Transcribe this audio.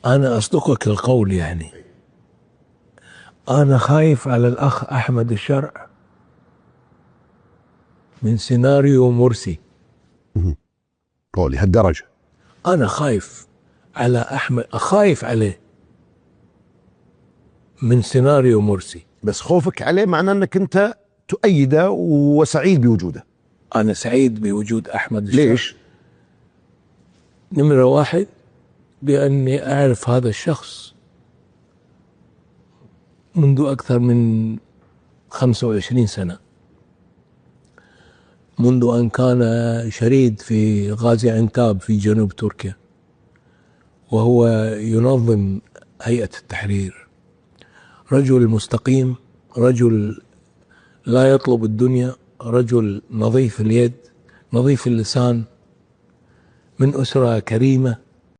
أنا أصدقك القول يعني. أنا خايف على الأخ أحمد الشرع من سيناريو مرسي. لهالدرجة؟ أنا خايف على أحمد، خايف عليه من سيناريو مرسي. بس خوفك عليه معناه أنك أنت تؤيده وسعيد بوجوده. أنا سعيد بوجود أحمد الشرع. ليش؟ نمرة واحد، بأني أعرف هذا الشخص منذ أكثر من 25 سنة، منذ أن كان شريد في غازي عنتاب في جنوب تركيا، وهو ينظم هيئة التحرير. رجل مستقيم، رجل لا يطلب الدنيا، رجل نظيف اليد، نظيف اللسان، من أسرة كريمة.